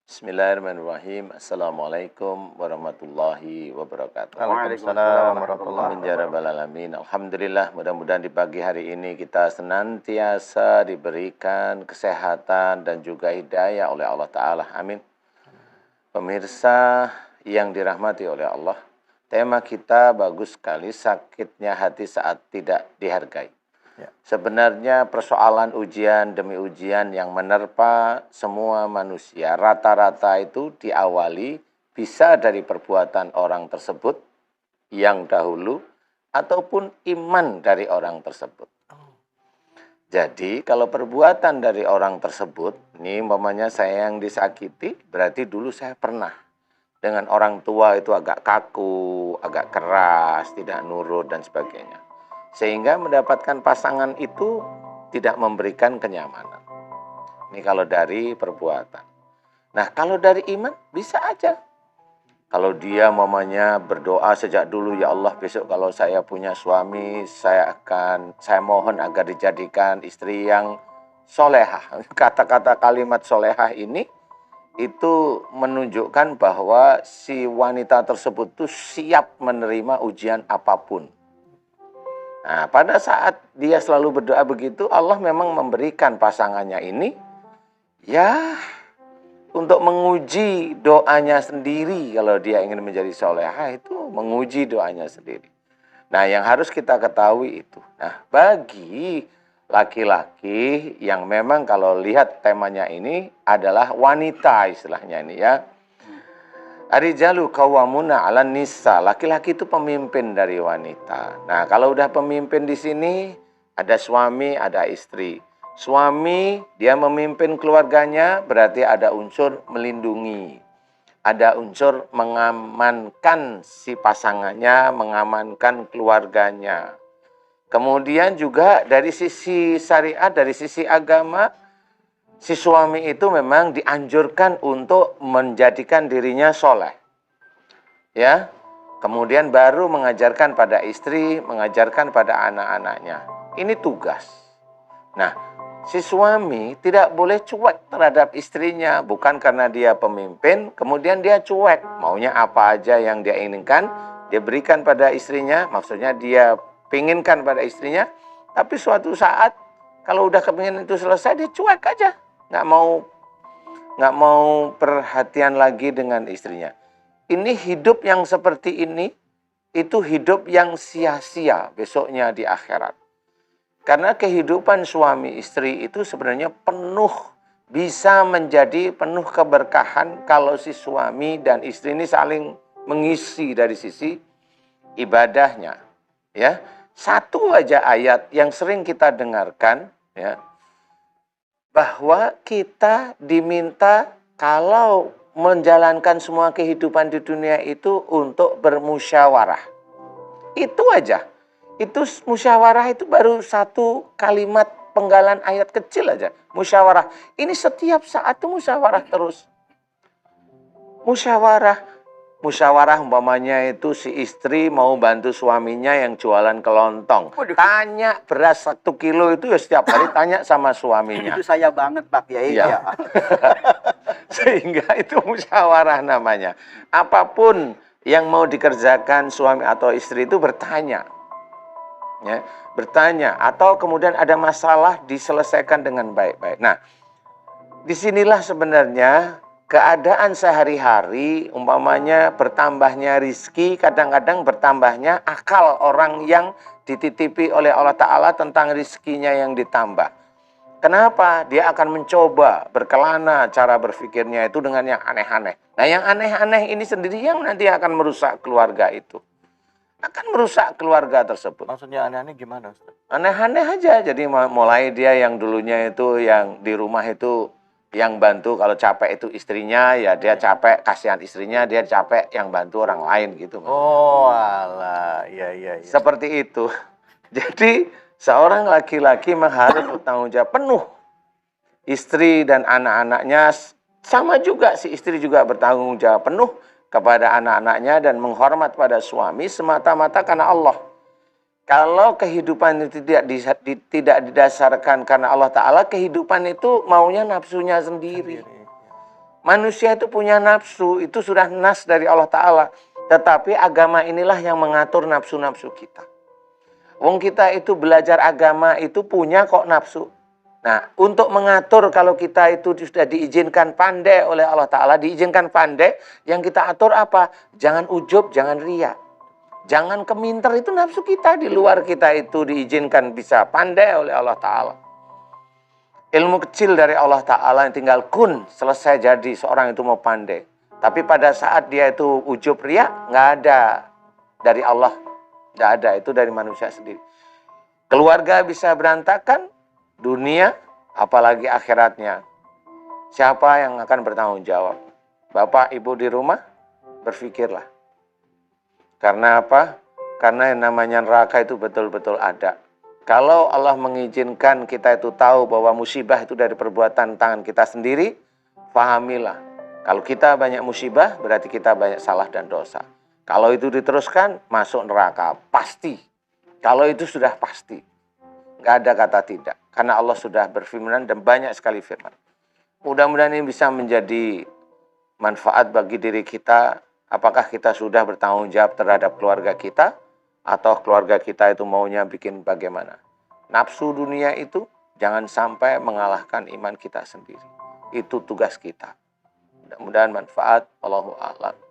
Bismillahirrahmanirrahim. Assalamualaikum warahmatullahi wabarakatuh. Waalaikumsalam warahmatullahi Amin ya rabbal alamin. Alhamdulillah, mudah-mudahan di pagi hari ini kita senantiasa diberikan kesehatan dan juga hidayah oleh Allah Ta'ala. Amin. Pemirsa yang dirahmati oleh Allah, tema kita bagus sekali, sakitnya hati saat tidak dihargai. Ya. Sebenarnya persoalan ujian demi ujian yang menerpa semua manusia rata-rata itu diawali bisa dari perbuatan orang tersebut yang dahulu ataupun iman dari orang tersebut. Jadi kalau perbuatan dari orang tersebut, ini umpamanya saya yang disakiti, berarti dulu saya pernah dengan orang tua itu agak kaku, agak keras, tidak nurut dan sebagainya. Sehingga mendapatkan pasangan itu tidak memberikan kenyamanan. Ini kalau dari perbuatan. Nah, kalau dari iman bisa aja. Kalau dia mamanya berdoa sejak dulu, ya Allah besok kalau saya punya suami, saya mohon agar dijadikan istri yang solehah. Kata-kata kalimat solehah ini itu menunjukkan bahwa si wanita tersebut tuh siap menerima ujian apapun. Nah, pada saat dia selalu berdoa begitu, Allah memang memberikan pasangannya ini, ya, untuk menguji doanya sendiri. Kalau dia ingin menjadi solehah, itu menguji doanya sendiri. Nah, yang harus kita ketahui itu. Nah, bagi laki-laki yang memang kalau lihat temanya ini adalah wanita istilahnya ini ya. Arijalu qawwamuna 'alan nisa, laki-laki itu pemimpin dari wanita. Nah, kalau udah pemimpin di sini ada suami, ada istri. Suami dia memimpin keluarganya, berarti ada unsur melindungi. Ada unsur mengamankan si pasangannya, mengamankan keluarganya. Kemudian juga dari sisi syariat, dari sisi agama, si suami itu memang dianjurkan untuk menjadikan dirinya soleh. Ya, kemudian baru mengajarkan pada istri, mengajarkan pada anak-anaknya. Ini tugas. Nah, si suami tidak boleh cuek terhadap istrinya. Bukan karena dia pemimpin, kemudian dia cuek. Maunya apa aja yang dia inginkan, dia berikan pada istrinya. Maksudnya dia pinginkan pada istrinya. Tapi suatu saat, kalau udah kepingin itu selesai, dia cuek aja. Nggak mau perhatian lagi dengan istrinya. Ini hidup yang seperti ini, itu hidup yang sia-sia besoknya di akhirat. Karena kehidupan suami istri itu sebenarnya bisa menjadi penuh keberkahan kalau si suami dan istri ini saling mengisi dari sisi ibadahnya. Ya, satu aja ayat yang sering kita dengarkan, ya, bahwa kita diminta kalau menjalankan semua kehidupan di dunia itu untuk bermusyawarah. Itu aja. Itu musyawarah itu baru satu kalimat penggalan ayat kecil aja. Musyawarah. Ini setiap saat itu musyawarah terus. Musyawarah umpamanya itu si istri mau bantu suaminya yang jualan kelontong. Tanya beras 1 kilo itu ya setiap hari tanya sama suaminya. Itu saya banget Pak Kiai. Ya. Sehingga itu musyawarah namanya. Apapun yang mau dikerjakan suami atau istri itu bertanya. Ya, bertanya atau kemudian ada masalah diselesaikan dengan baik-baik. Nah, disinilah sebenarnya keadaan sehari-hari, umpamanya bertambahnya rizki, kadang-kadang bertambahnya akal orang yang dititipi oleh Allah Ta'ala tentang rizkinya yang ditambah. Kenapa? Dia akan mencoba berkelana cara berpikirnya itu dengan yang aneh-aneh. Nah, yang aneh-aneh ini sendiri yang nanti akan merusak keluarga itu. Akan merusak keluarga tersebut. Maksudnya aneh-aneh gimana, Ustaz? Aneh-aneh aja. Jadi mulai dia yang dulunya itu yang di rumah itu yang bantu kalau capek itu istrinya, ya dia capek kasihan istrinya, dia capek yang bantu orang lain gitu. Oh, alah, iya. Seperti itu. Jadi seorang laki-laki harus bertanggung jawab penuh. Istri dan anak-anaknya sama juga, si istri juga bertanggung jawab penuh kepada anak-anaknya dan menghormat pada suami semata-mata karena Allah. Kalau kehidupan itu tidak didasarkan karena Allah Ta'ala, kehidupan itu maunya nafsunya sendiri. Manusia itu punya nafsu, itu sudah nas dari Allah Ta'ala. Tetapi agama inilah yang mengatur nafsu-nafsu kita. Wong kita itu belajar agama itu punya kok nafsu. Nah, untuk mengatur kalau kita itu sudah diizinkan pandai oleh Allah Ta'ala, diizinkan pandai, yang kita atur apa? Jangan ujub, jangan riya. Jangan keminter, itu nafsu kita. Di luar kita itu diizinkan bisa pandai oleh Allah Ta'ala. Ilmu kecil dari Allah Ta'ala yang tinggal kun, selesai jadi seorang itu mau pandai. Tapi pada saat dia itu ujub riya, nggak ada dari Allah. Nggak ada, itu dari manusia sendiri. Keluarga bisa berantakan, dunia, apalagi akhiratnya. Siapa yang akan bertanggung jawab? Bapak, ibu di rumah, berpikirlah. Karena apa? Karena yang namanya neraka itu betul-betul ada. Kalau Allah mengizinkan kita itu tahu bahwa musibah itu dari perbuatan tangan kita sendiri, pahamilah. Kalau kita banyak musibah, berarti kita banyak salah dan dosa. Kalau itu diteruskan, masuk neraka. Pasti. Kalau itu sudah pasti. Nggak ada kata tidak. Karena Allah sudah berfirman dan banyak sekali firman. Mudah-mudahan ini bisa menjadi manfaat bagi diri kita. Apakah kita sudah bertanggung jawab terhadap keluarga kita? Atau keluarga kita itu maunya bikin bagaimana? Nafsu dunia itu jangan sampai mengalahkan iman kita sendiri. Itu tugas kita. Mudah-mudahan manfaat. Allahu a'lam.